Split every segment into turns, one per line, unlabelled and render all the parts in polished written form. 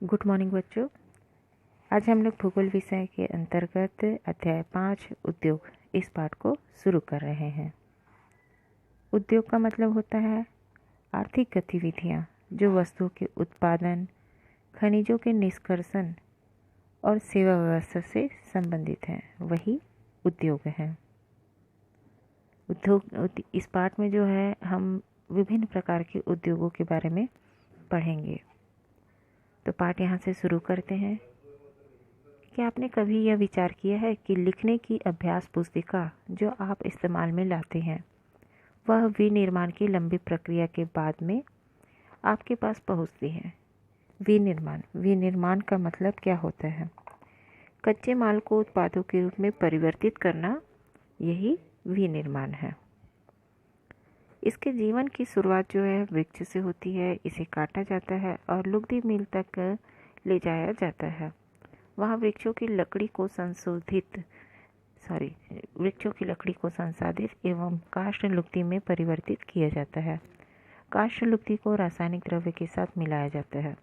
Good morning बच्चों। आज हम लोग भूगोल विषय के अंतर्गत अध्याय 5 उद्योग इस पाठ को शुरू कर रहे हैं। उद्योग का मतलब होता है आर्थिक गतिविधियाँ जो वस्तुओं के उत्पादन, खनिजों के निष्कर्षण और सेवा व्यवस्था से संबंधित हैं, वही उद्योग है। इस पाठ में जो है हम विभिन्न प्रकार के उद्योगों के बारे में पढ़ेंगे। तो पाठ यहाँ से शुरू करते हैं। क्या आपने कभी यह विचार किया है कि लिखने की अभ्यास पुस्तिका जो आप इस्तेमाल में लाते हैं वह विनिर्माण की लंबी प्रक्रिया के बाद में आपके पास पहुंचती है। विनिर्माण का मतलब क्या होता है? कच्चे माल को उत्पादों के रूप में परिवर्तित करना, यही विनिर्माण है। इसके जीवन की शुरुआत जो है वृक्ष से होती है। इसे काटा जाता है और लुगदी मिल तक ले जाया जाता है। वहाँ वृक्षों की लकड़ी को संसाधित एवं काष्ठ लुगदी में परिवर्तित किया जाता है। काष्ठ लुगदी को रासायनिक द्रव्य के साथ मिलाया जाता है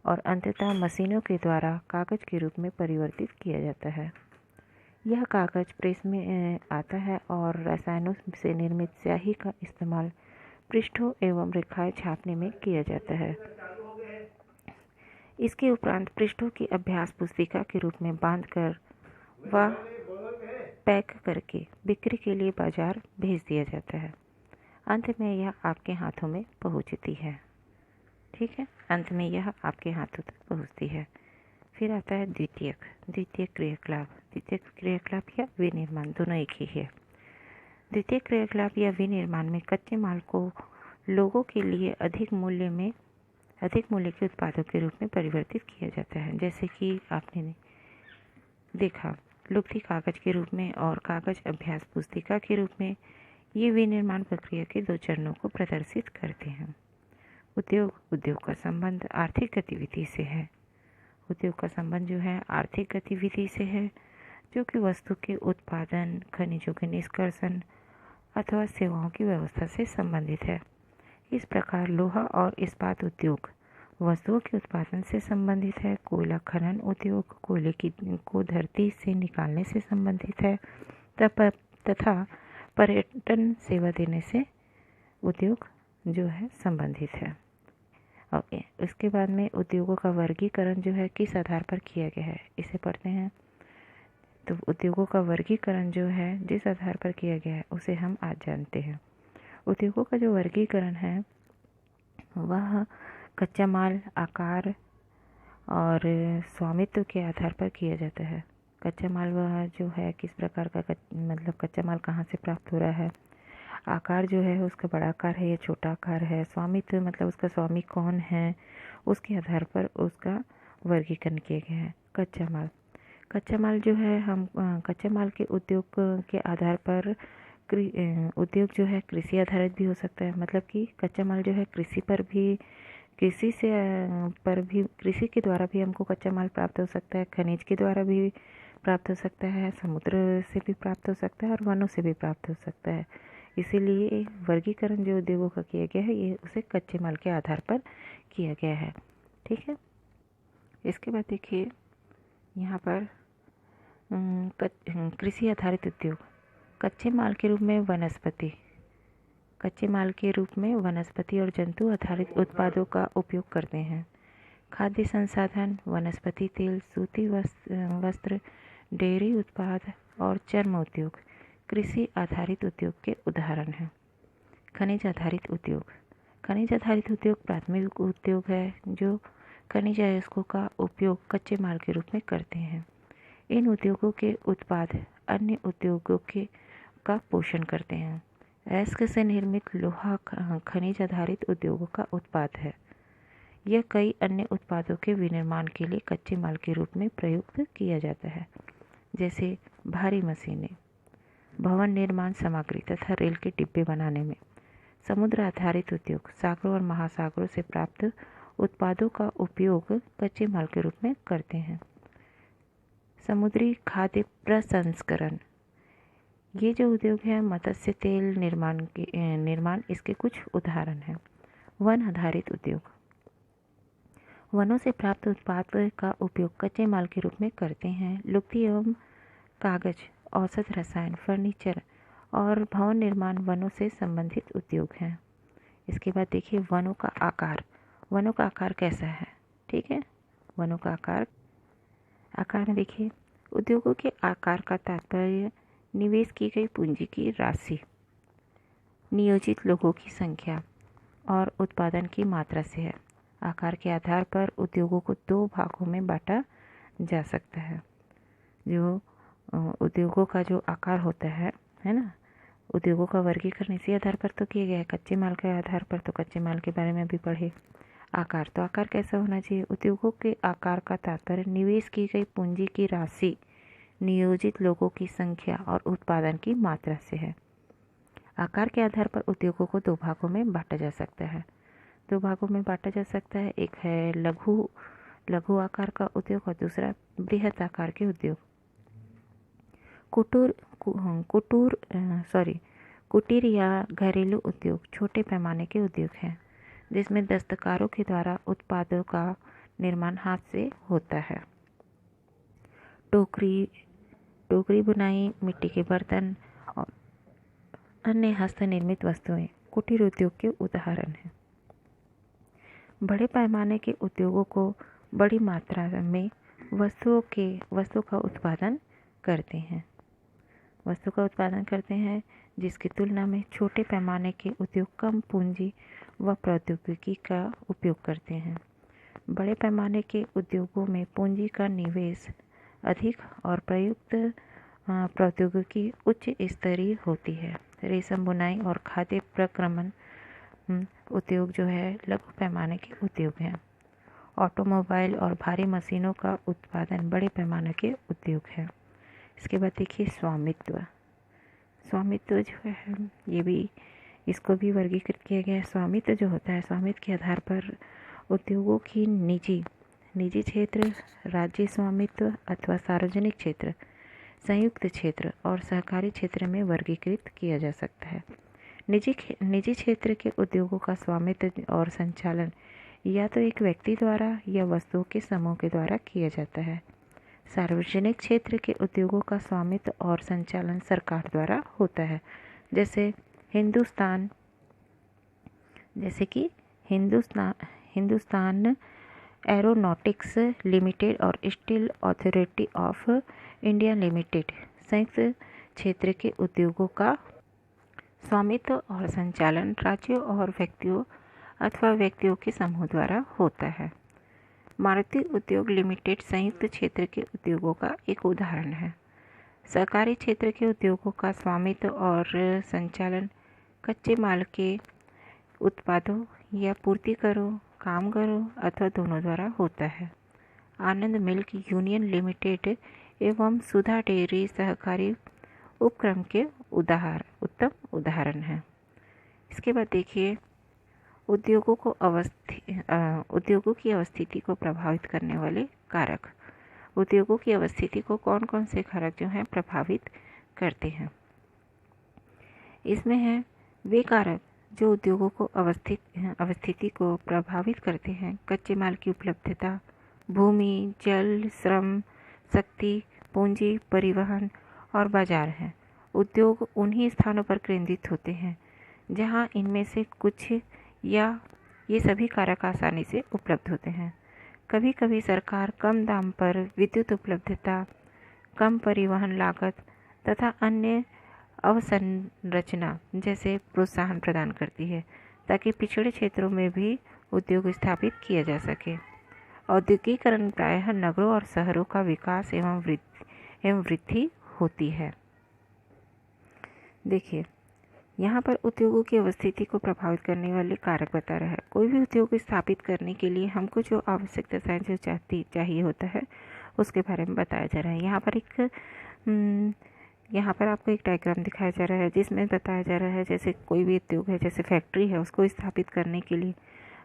और अंततः मशीनों के द्वारा कागज के रूप में परिवर्तित किया जाता है। यह कागज प्रेस में आता है और रसायनों से निर्मित स्याही का इस्तेमाल पृष्ठों एवं रेखाएं छापने में किया जाता है। इसके उपरांत पृष्ठों की अभ्यास पुस्तिका के रूप में बांधकर व पैक करके बिक्री के लिए बाजार भेज दिया जाता है। अंत में यह आपके हाथों में पहुंचती है। ठीक है, अंत में यह आपके हाथों तक पहुंचती है। फिर आता है द्वितीयक क्रियाकलाप या विनिर्माण, दोनों एक ही है। द्वितीयक क्रियाकलाप या विनिर्माण में कच्चे माल को लोगों के लिए अधिक मूल्य के उत्पादों के रूप में परिवर्तित किया जाता है। जैसे कि आपने देखा, लुगदी कागज के रूप में और कागज अभ्यास पुस्तिका के रूप में। ये विनिर्माण प्रक्रिया के दो चरणों को प्रदर्शित करते हैं। उद्योग का संबंध आर्थिक गतिविधि से है। उद्योग का संबंध जो है आर्थिक गतिविधि से है, जो कि वस्तु के उत्पादन, खनिजों के निष्कर्षण अथवा सेवाओं की व्यवस्था से संबंधित है। इस प्रकार लोहा और इस्पात उद्योग वस्तुओं के उत्पादन से संबंधित है। कोयला खनन उद्योग कोयले को धरती से निकालने से संबंधित है तथा पर्यटन सेवा देने से उद्योग जो है संबंधित है। और इसके बाद में उद्योगों का वर्गीकरण जो है किस आधार पर किया गया है, इसे पढ़ते हैं। तो उद्योगों का वर्गीकरण जो है जिस आधार पर किया गया है उसे हम आज जानते हैं। उद्योगों का जो वर्गीकरण है वह कच्चा माल, आकार और स्वामित्व के आधार पर किया जाता है। कच्चा माल वह जो है किस प्रकार का मतलब कच्चा माल कहाँ से प्राप्त हो रहा है। आकार जो है उसका बड़ा आकार है या छोटा आकार है। स्वामित्व मतलब उसका स्वामी कौन है, उसके आधार पर उसका वर्गीकरण किया गया है। कच्चा माल जो है हम कच्चा माल के उद्योग के आधार पर उद्योग जो है कृषि आधारित भी हो सकता है। मतलब कि कच्चा माल जो है कृषि के द्वारा भी हमको कच्चा माल प्राप्त हो सकता है, खनिज के द्वारा भी प्राप्त हो सकता है, समुद्र से भी प्राप्त हो सकता है और वनों से भी प्राप्त हो सकता है। इसीलिए वर्गीकरण जो उद्योगों का किया गया है ये उसे कच्चे माल के आधार पर किया गया है। ठीक है, इसके बाद देखिए यहाँ पर कृषि आधारित उद्योग कच्चे माल के रूप में वनस्पति और जंतु आधारित उत्पादों का उपयोग करते हैं। खाद्य संसाधन, वनस्पति तेल, सूती वस्त्र, डेयरी उत्पाद और चर्म उद्योग कृषि आधारित उद्योग के उदाहरण हैं। खनिज आधारित उद्योग प्राथमिक उद्योग है जो खनिज अयस्कों का उपयोग कच्चे माल के रूप में करते हैं। इन उद्योगों के उत्पाद अन्य उद्योगों का पोषण करते हैं। अयस्क से निर्मित लोहा खनिज आधारित उद्योगों का उत्पाद है। यह कई अन्य उत्पादों के विनिर्माण के लिए कच्चे माल के रूप में प्रयुक्त किया जाता है, जैसे भारी मशीनें, भवन निर्माण सामग्री तथा रेल के डिब्बे बनाने में। समुद्र आधारित उद्योग सागरों और महासागरों से प्राप्त उत्पादों का उपयोग कच्चे माल के रूप में करते हैं। समुद्री खाद्य प्रसंस्करण, ये जो उद्योग है मत्स्य तेल निर्माण इसके कुछ उदाहरण हैं। वन आधारित उद्योग, वनों से प्राप्त उत्पाद का उपयोग कच्चे माल के रूप में करते हैं। लुगदी एवं कागज, औषध, रसायन, फर्नीचर और भवन निर्माण वनों से संबंधित उद्योग हैं। इसके बाद देखिए वनों का आकार। वनों का आकार कैसा है? ठीक है, वनों का आकार में देखिए उद्योगों के आकार का तात्पर्य निवेश की गई पूंजी की राशि, नियोजित लोगों की संख्या और उत्पादन की मात्रा से है। आकार के आधार पर उद्योगों को दो भागों में बांटा जा सकता है। जो उद्योगों का जो आकार होता है ना, उद्योगों का वर्गीकरण इसी आधार पर तो किया गया है, कच्चे माल के आधार पर। तो कच्चे माल के बारे में भी पढ़े। आकार, तो आकार कैसा होना चाहिए? उद्योगों के आकार का तात्पर्य निवेश की गई पूंजी की राशि, नियोजित लोगों की संख्या और उत्पादन की मात्रा से है। आकार के आधार पर उद्योगों को दो भागों में बांटा जा सकता है। दो भागों में बांटा जा सकता है, एक है लघु आकार का उद्योग और दूसरा बृहत आकार के उद्योग। कुटीर या घरेलू उद्योग छोटे पैमाने के उद्योग हैं जिसमें दस्तकारों के द्वारा उत्पादों का निर्माण हाथ से होता है। टोकरी बुनाई, मिट्टी के बर्तन और अन्य हस्तनिर्मित वस्तुएं कुटीर उद्योग के उदाहरण हैं। बड़े पैमाने के उद्योगों को बड़ी मात्रा में वस्तु का उत्पादन करते हैं जिसकी तुलना में छोटे पैमाने के उद्योग कम पूंजी व प्रौद्योगिकी का उपयोग करते हैं। बड़े पैमाने के उद्योगों में पूंजी का निवेश अधिक और प्रयुक्त प्रौद्योगिकी उच्च स्तरीय होती है। रेशम बुनाई और खाद्य प्रक्रमण उद्योग जो है लघु पैमाने के उद्योग हैं। ऑटोमोबाइल और भारी मशीनों का उत्पादन बड़े पैमाने के उद्योग है। इसके बाद देखिए स्वामित्व जो है ये भी, इसको भी वर्गीकृत किया गया है। स्वामित्व जो होता है, स्वामित्व के आधार पर उद्योगों की निजी क्षेत्र, राज्य स्वामित्व अथवा सार्वजनिक क्षेत्र, संयुक्त क्षेत्र और सहकारी क्षेत्र में वर्गीकृत किया जा सकता है। निजी क्षेत्र के उद्योगों का स्वामित्व और संचालन या तो एक व्यक्ति द्वारा या वस्तुओं के समूह के द्वारा किया जाता है। सार्वजनिक क्षेत्र के उद्योगों का स्वामित्व और संचालन सरकार द्वारा होता है, जैसे हिंदुस्तान एरोनॉटिक्स लिमिटेड और steel authority of India limited. संयुक्त क्षेत्र के उद्योगों का स्वामित्व और संचालन राज्यों और व्यक्तियों अथवा व्यक्तियों के समूह द्वारा होता है। मारुति उद्योग लिमिटेड संयुक्त क्षेत्र के उद्योगों का एक उदाहरण है। सहकारी क्षेत्र के उद्योगों का स्वामित्व और संचालन कच्चे माल के उत्पादों या पूर्तिकरों, कामगारों अथवा दोनों द्वारा होता है। आनंद मिल्क यूनियन लिमिटेड एवं सुधा डेयरी सहकारी उपक्रम के उत्तम उदाहरण हैं। इसके बाद देखिए उद्योगों की अवस्थिति को प्रभावित करने वाले कारक। उद्योगों की अवस्थिति को कौन कौन से कारक जो हैं प्रभावित करते हैं? इसमें है वे कारक जो उद्योगों को अवस्थिति को प्रभावित करते हैं। कच्चे माल की उपलब्धता, भूमि, जल, श्रम, शक्ति, पूंजी, परिवहन और बाजार हैं। उद्योग उन्हीं स्थानों पर केंद्रित होते हैं जहां इनमें से कुछ या ये सभी कारक आसानी से उपलब्ध होते हैं। कभी कभी सरकार कम दाम पर विद्युत उपलब्धता, कम परिवहन लागत तथा अन्य अवसंरचना जैसे प्रोत्साहन प्रदान करती है ताकि पिछड़े क्षेत्रों में भी उद्योग स्थापित किया जा सके। औद्योगिकीकरण प्रायः नगरों और शहरों का विकास एवं वृद्धि होती है। देखिए यहाँ पर उद्योगों की अवस्थिति को प्रभावित करने वाले कारक बता रहा है। कोई भी उद्योग स्थापित करने के लिए हमको जो आवश्यकताएं जो चाहिए होता है उसके बारे में बताया जा रहा है। यहाँ पर आपको एक डायग्राम दिखाया जा रहा है जिसमें बताया जा रहा है जैसे कोई भी उद्योग है, जैसे फैक्ट्री है, उसको स्थापित करने के लिए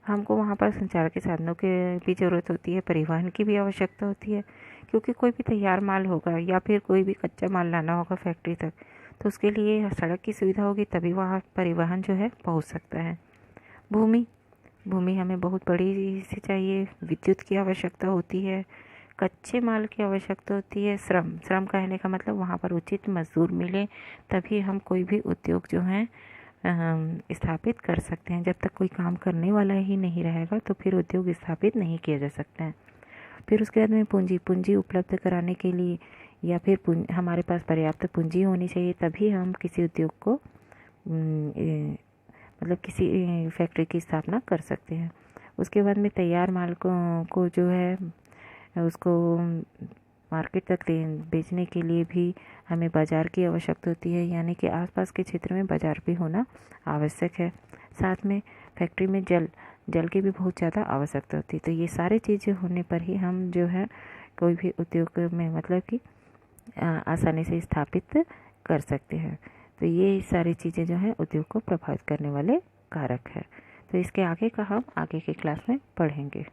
हमको वहाँ पर संचार के साधनों की भी ज़रूरत होती है, परिवहन की भी आवश्यकता होती है, क्योंकि कोई भी तैयार माल होगा या फिर कोई भी कच्चा माल लाना होगा फैक्ट्री तक तो उसके लिए सड़क की सुविधा होगी तभी वहाँ परिवहन जो है पहुँच सकता है। भूमि, भूमि हमें बहुत बड़ी सी चाहिए, विद्युत की आवश्यकता होती है, कच्चे माल की आवश्यकता होती है, श्रम कहने का मतलब वहाँ पर उचित मजदूर मिले, तभी हम कोई भी उद्योग जो है स्थापित कर सकते हैं। जब तक कोई काम करने वाला ही नहीं रहेगा तो फिर उद्योग स्थापित नहीं किया जा सकता है। फिर उसके बाद में पूंजी उपलब्ध कराने के लिए या फिर हमारे पास पर्याप्त पूंजी होनी चाहिए, तभी हम किसी उद्योग को मतलब किसी फैक्ट्री की स्थापना कर सकते हैं। उसके बाद में तैयार माल को जो है उसको मार्केट तक बेचने के लिए भी हमें बाज़ार की आवश्यकता होती है, यानी कि आसपास के क्षेत्र में बाज़ार भी होना आवश्यक है। साथ में फैक्ट्री में जल की भी बहुत ज़्यादा आवश्यकता होती है। तो ये सारी चीज़ें होने पर ही हम जो है कोई भी उद्योग में मतलब कि आसानी से स्थापित कर सकते हैं। तो ये सारी चीज़ें जो हैं उद्योग को प्रभावित करने वाले कारक है। तो इसके आगे का हम आगे के क्लास में पढ़ेंगे।